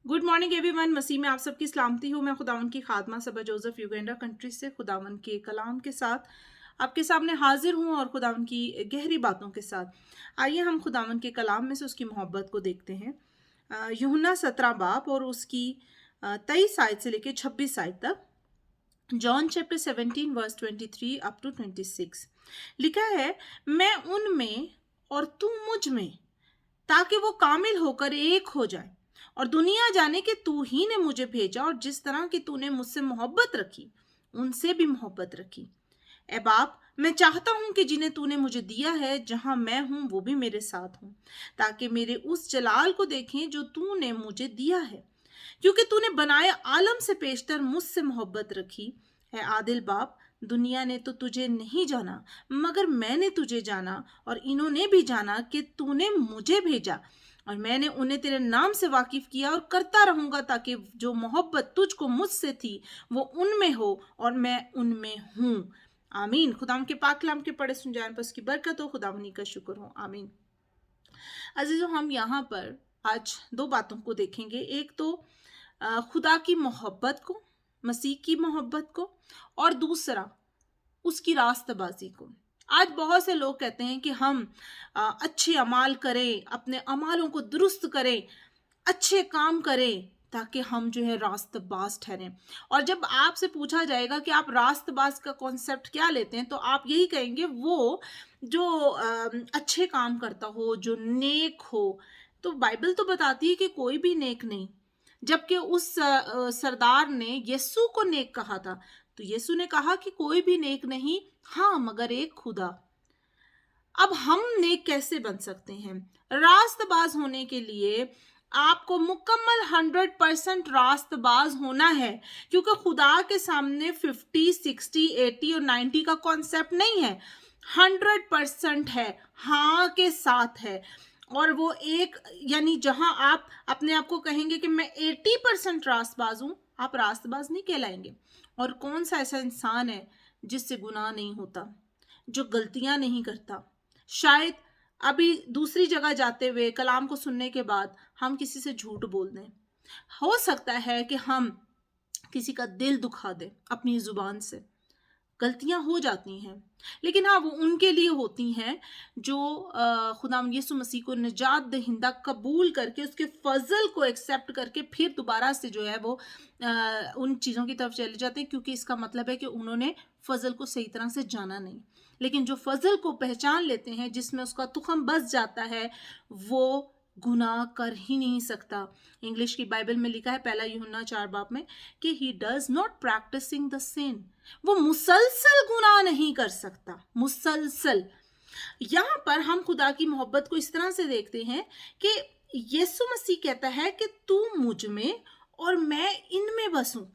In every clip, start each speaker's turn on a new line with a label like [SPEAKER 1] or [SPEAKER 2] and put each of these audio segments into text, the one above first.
[SPEAKER 1] Good morning everyone. मसीह में आप सबकी सलामती हो। मैं खुदावन की खादमा सबा जोसेफ युगांडा कंट्री से खुदावन के कलाम के साथ आपके सामने हाजिर हूँ और खुदावन की गहरी बातों के साथ आइए हम खुदावन के कलाम में से उसकी मोहब्बत को देखते हैं। यूहन्ना 17 बाब और उसकी 23 आयत से लेकर 26 आयत तक। John chapter 17 verse 23 up to 26 लिखा है, मैं उनमें और तू मुझ में, ताकि वो कामिल होकर एक हो जाए और दुनिया जाने कि तू ही ने मुझे भेजा और जिस तरह की तूने मुझसे मोहब्बत रखी उनसे भी मोहब्बत रखी। ए बाप, मैं चाहता हूं कि जिन्हें तूने मुझे दिया है, जहां मैं हूं वो भी मेरे साथ हूं, ताकि मेरे उस जलाल को देखें जो तूने मुझे दिया है, क्योंकि तूने बनाए आलम से पेशतर मुझसे मोहब्बत रखी है। आदिल बाप, दुनिया ने तो तुझे नहीं जाना, मगर मैंने तुझे जाना और इन्होंने भी जाना कि तूने मुझे भेजा, और मैंने उन्हें तेरे नाम से वाकिफ किया और करता रहूंगा, ताकि जो मोहब्बत तुझको मुझसे थी वो उनमें हो और मैं उनमें हूँ। आमीन। खुदाम के पाक कलाम के पढ़े सुन जाने पर उसकी बरकत हो। खुदावनी का शुक्र हो। आमीन। अजीजों, हम यहाँ पर आज दो बातों को देखेंगे। एक तो खुदा की मोहब्बत को, मसीह की मोहब्बत को, और दूसरा उसकी रास्तबाजी को। आज बहुत से लोग कहते हैं कि हम अच्छे अमाल करें, अपने अमालों को दुरुस्त करें, अच्छे काम करें, ताकि हम जो है रास्तबाज ठहरें। और जब आपसे पूछा जाएगा कि आप रास्तबाज का कॉन्सेप्ट क्या लेते हैं, तो आप यही कहेंगे वो जो अच्छे काम करता हो, जो नेक हो। तो बाइबल तो बताती है कि कोई भी नेक नहीं, जबकि उस सरदार ने यीशु को नेक कहा था। तो यीशु ने कहा कि कोई भी नेक नहीं, हाँ, मगर एक खुदा। अब हम नेक कैसे बन सकते हैं? रास्तबाज होने के लिए आपको मुकम्मल 100% रास्तबाज होना है, क्योंकि खुदा के सामने 50, 60, 80 और 90 का कॉन्सेप्ट नहीं है। 100% है, हाँ के साथ है। और वो एक, यानी जहां आप अपने आप को कहेंगे कि मैं 80% रास्तबाज हूं, आप रास्तबाज नहीं कहलाएंगे। और कौन सा ऐसा इंसान है जिससे गुनाह नहीं होता, जो गलतियां नहीं करता? शायद अभी दूसरी जगह जाते हुए कलाम को सुनने के बाद हम किसी से झूठ बोल दें। हो सकता है कि हम किसी का दिल दुखा दें अपनी जुबान से। गलतियां हो जाती हैं, लेकिन हाँ, वो उनके लिए होती हैं जो खुदा यीशु मसीह को निजात दहिंदा कबूल करके, उसके फजल को एक्सेप्ट करके फिर दोबारा से जो है वो उन चीज़ों की तरफ चले जाते हैं, क्योंकि इसका मतलब है कि उन्होंने फजल को सही तरह से जाना नहीं। लेकिन जो फजल को पहचान लेते हैं, जिसमें उसका तुखम बस जाता है, वो गुनाह कर ही नहीं सकता। इंग्लिश की बाइबल में लिखा है, पहला यूहन्ना 4 बाब में, कि he does not practising the sin. वो मुसलसल गुनाह नहीं कर सकता, मुसलसल। यहां पर हम खुदा की मोहब्बत को इस तरह से देखते हैं कि यीशु मसीह कहता है कि तू मुझ में और मैं इनमें बसूं।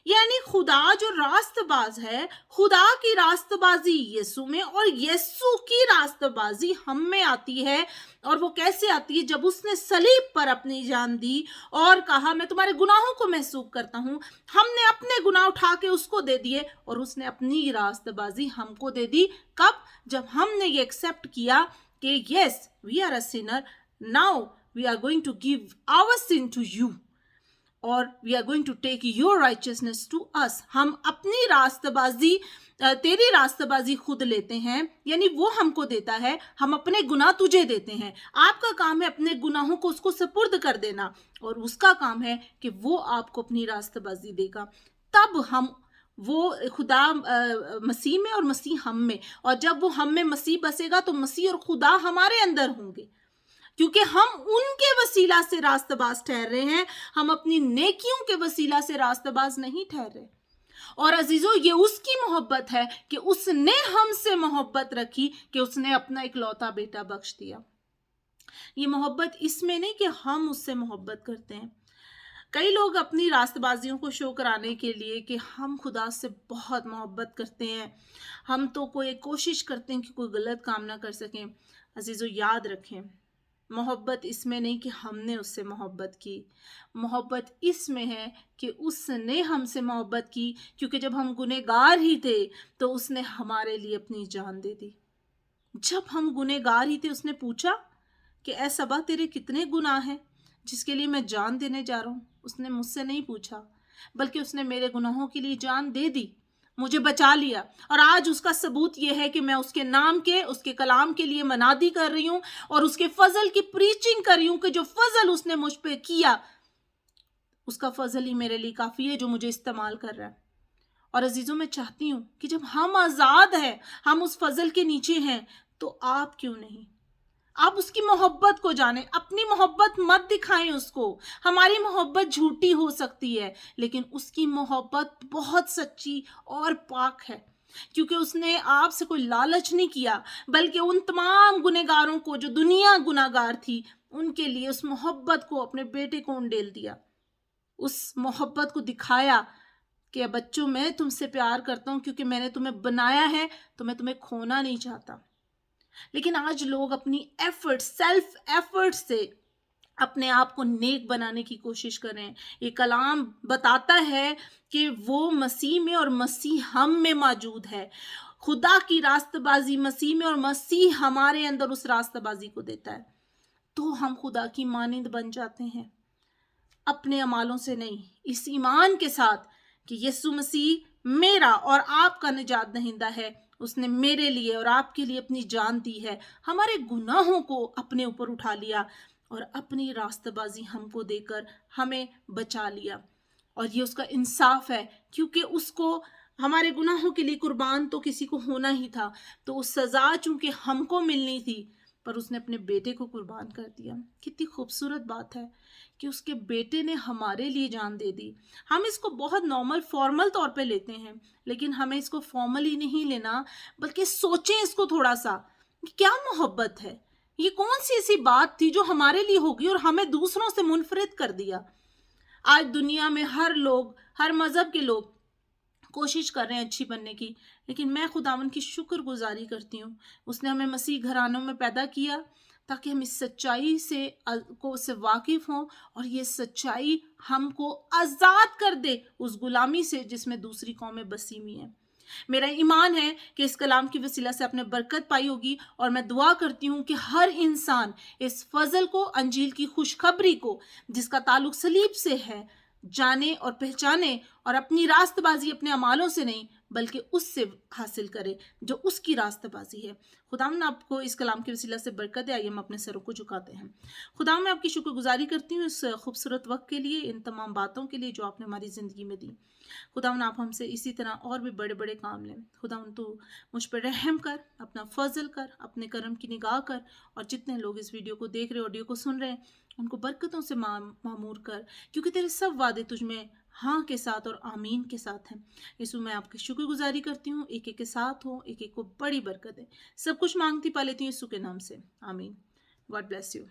[SPEAKER 1] यानी खुदा जो रास्तबाज है, खुदा की रास्तबाजी यीशु में और यीशु की रास्तबाजी हम में आती है। और वो कैसे आती है? जब उसने सलीब पर अपनी जान दी और कहा, मैं तुम्हारे गुनाहों को महसूस करता हूं। हमने अपने गुनाह उठा के उसको दे दिए और उसने अपनी रास्तबाजी हमको दे दी। कब? जब हमने ये एक्सेप्ट किया कि yes, we are a sinner, now we are going to give our sin to you और we are going to take your righteousness to us. हम अपनी रास्तबाजी, तेरी रास्तबाजी खुद लेते हैं, यानी वो हमको देता है। हम अपने गुनाह तुझे देते हैं। आपका काम है अपने गुनाहों को उसको सुपुर्द कर देना, और उसका काम है कि वो आपको अपनी रास्तबाजी देगा। तब हम वो खुदा मसीह में और मसीह हम में, और जब वो हम में मसीह बसेगा तो मसीह और खुदा हमारे अंदर होंगे, क्योंकि हम उनके वसीला से रास्तबाज ठहर रहे हैं। हम अपनी नेकियों के वसीला से रास्तबाज नहीं ठहरे। और अजीजों, ये उसकी मोहब्बत है कि उसने हमसे मोहब्बत रखी, कि उसने अपना इकलौता बेटा बख्श दिया। ये मोहब्बत इसमें नहीं कि हम उससे मोहब्बत करते हैं। कई लोग अपनी रास्तबाजियों को शो कराने के लिए कि हम खुदा से बहुत मोहब्बत करते हैं, हम तो कोई कोशिश करते हैं कि कोई गलत काम ना कर सकें। अजीजों, याद रखें, मोहब्बत इसमें नहीं कि हमने उससे मोहब्बत की। मोहब्बत इसमें है कि उसने हमसे मोहब्बत की, क्योंकि जब हम गुनहगार ही थे तो उसने हमारे लिए अपनी जान दे दी। जब हम गुनहगार ही थे, उसने पूछा कि ऐ सबा, तेरे कितने गुनाह हैं? جس کے لیے میں جان دینے جا رہا ہوں، اس نے مجھ سے نہیں پوچھا، بلکہ اس نے میرے گناہوں کے لیے جان دے دی، مجھے بچا لیا۔ اور آج اس کا ثبوت یہ ہے کہ میں اس کے نام کے، اس کے کلام کے لیے منادی کر رہی ہوں اور اس کے فضل کی پریچنگ کر رہی ہوں کہ جو فضل اس نے مجھ پہ کیا، اس کا فضل ہی میرے لیے کافی ہے جو مجھے استعمال کر رہا ہے۔ اور عزیزوں، میں چاہتی ہوں کہ جب ہم آزاد ہیں، ہم اس فضل کے نیچے ہیں، تو آپ کیوں نہیں؟ آپ اس کی محبت کو جانیں، اپنی محبت مت دکھائیں اس کو۔ ہماری محبت جھوٹی ہو سکتی ہے، لیکن اس کی محبت بہت سچی اور پاک ہے، کیونکہ اس نے آپ سے کوئی لالچ نہیں کیا، بلکہ ان تمام گنہگاروں کو جو دنیا گنہگار تھی، ان کے لیے اس محبت کو، اپنے بیٹے کو انڈیل دیا، اس محبت کو دکھایا کہ بچوں میں تم سے پیار کرتا ہوں کیونکہ میں نے تمہیں بنایا ہے، تو میں تمہیں کھونا نہیں چاہتا۔ لیکن آج لوگ اپنی سیلف ایفرٹ سے اپنے آپ کو نیک بنانے کی کوشش کر رہے ہیں۔ یہ کلام بتاتا ہے کہ وہ مسیح میں اور مسیح ہم میں موجود ہے۔ خدا کی راستہ بازی مسیح میں اور مسیح ہمارے اندر اس راستہ بازی کو دیتا ہے، تو ہم خدا کی مانند بن جاتے ہیں، اپنے اعمالوں سے نہیں، اس ایمان کے ساتھ کہ یسوع مسیح میرا اور آپ کا نجات دہندہ ہے، اس نے میرے لیے اور آپ کے لیے اپنی جان دی ہے، ہمارے گناہوں کو اپنے اوپر اٹھا لیا اور اپنی راستہ بازی ہم کو دے کر ہمیں بچا لیا۔ اور یہ اس کا انصاف ہے، کیونکہ اس کو ہمارے گناہوں کے لیے قربان تو کسی کو ہونا ہی تھا، تو اس سزا چونکہ ہم کو ملنی تھی، پر اس نے اپنے بیٹے کو قربان کر دیا۔ کتنی خوبصورت بات ہے کہ اس کے بیٹے نے ہمارے لیے جان دے دی۔ ہم اس کو بہت نارمل فارمل طور پہ لیتے ہیں، لیکن ہمیں اس کو فارمل ہی نہیں لینا، بلکہ سوچیں اس کو تھوڑا سا، کیا محبت ہے، یہ کون سی ایسی بات تھی جو ہمارے لیے ہوگی اور ہمیں دوسروں سے منفرد کر دیا۔ آج دنیا میں ہر مذہب کے لوگ کوشش کر رہے ہیں اچھی بننے کی، لیکن میں خداوند کی شکر گزاری کرتی ہوں، اس نے ہمیں مسیح گھرانوں میں پیدا کیا تاکہ ہم اس سچائی سے واقف ہوں، اور یہ سچائی ہم کو آزاد کر دے اس غلامی سے جس میں دوسری قومیں بسی ہوئی ہیں۔ میرا ایمان ہے کہ اس کلام کی وسیلہ سے آپ نے برکت پائی ہوگی، اور میں دعا کرتی ہوں کہ ہر انسان اس فضل کو، انجیل کی خوشخبری کو جس کا تعلق صلیب سے ہے، جانے اور پہچانے، اور اپنی راست بازی اپنے اعمالوں سے نہیں بلکہ اس سے حاصل کرے جو اس کی راست بازی ہے۔ خداوند آپ کو اس کلام کی وسیلہ سے برکت دے۔ آئیے ہم اپنے سروں کو جھکاتے ہیں۔ خداوند میں آپ کی شکر گزاری کرتی ہوں اس خوبصورت وقت کے لیے، ان تمام باتوں کے لیے جو آپ نے ہماری زندگی میں دی۔ خداوند آپ ہم سے اسی طرح اور بھی بڑے بڑے کام لیں۔ خداوند تو مجھ پر رحم کر، اپنا فضل کر، اپنے کرم کی نگاہ کر، اور جتنے لوگ اس ویڈیو کو دیکھ رہے، آڈیو کو سن رہے ہیں، ان کو برکتوں سے معمور کر، کیونکہ تیرے سب وعدے تجھ میں ہاں کے ساتھ اور آمین کے ساتھ ہیں۔ یسوع میں آپ کی شکر گزاری کرتی ہوں، ایک ایک کے ساتھ ہوں، ایک ایک کو بڑی برکت ہے۔ سب کچھ مانگتی پا لیتی ہوں یسوع کے نام سے، آمین۔ God bless you.